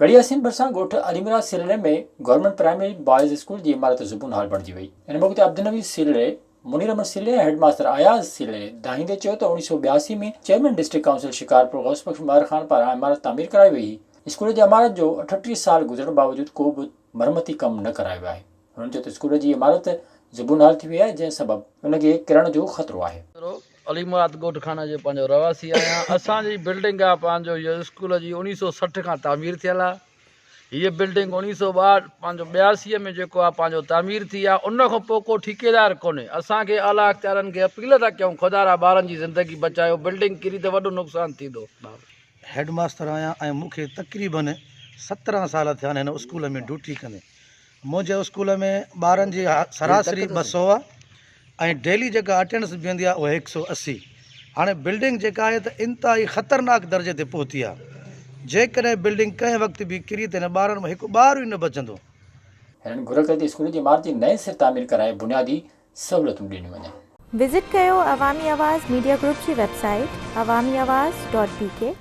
गड़ियासीन भरिसां ॻोठ अलीमरा सिलड़े में गवर्नमेंट प्राइमरी बॉयज़ स्कूल जी इमारत ज़ुबून हाल बणिजी वई। इन मौक़े ते अब्दुलनबी सिलड़े, मुनीर अहमद सिलड़े ऐं हेडमास्टर अयाज़ सिलड़े दाहींदे चयो त 1982 में chairman district council Shikarpur Ghaus Bakhsh Umar Khan पारां इमारत तामीर कराई वई हुई। स्कूल जी इमारत जो 38 साल गुज़रण बावजूदि को बि मरमती कमु न करायो आहे। हुननि चयो त स्कूल जी इमारत ज़ुबून हाल थी वई आहे, जंहिं सबबु हुनखे किरण जो ख़तरो आहे। अलीमुराद ॻोठखाना जो पंहिंजो रवासी आहियां। असांजी बिल्डिंग आहे पंहिंजो इहो स्कूल जी 1960 खां तामीर थियल आहे। हीअ बिल्डिंग 1982 में जेको आहे पंहिंजो तामीर थी आहे। उन खां पोइ को ठेकेदार कोन्हे। असांखे आला अख़्तियारनि खे अपील था कयूं, ख़ुदा ॿारनि जी ज़िंदगी बचायो, बिल्डिंग किरी त वॾो नुक़सानु थींदो। हेडमास्टर आहियां ऐं मूंखे तक़रीबन 17 साल थिया आहिनि हिन स्कूल में ड्यूटी कंदे। मुंहिंजे स्कूल में ॿारनि जी सरासरी 200 आहे ऐं डेली जेका अटेंडेंस बीहंदी आहे उहा 180। हाणे बिल्डिंग जेका आहे त इंतिहाई ख़तरनाक दर्जे ते पहुती आहे। जेकॾहिं बिल्डिंग कंहिं वक़्तु बि किरी त हिन ॿारनि में हिकु ॿार ई न बचंदो। हिननि घुर कई त स्कूल जी इमारत जी नए सिर तामीर कराए बुनियादी सहूलियतूं ॾिनियूं वञनि। विज़िट कयो अवामी आवाज़ मीडिया ग्रुप जी वेबसाइट awamiawaz.pk।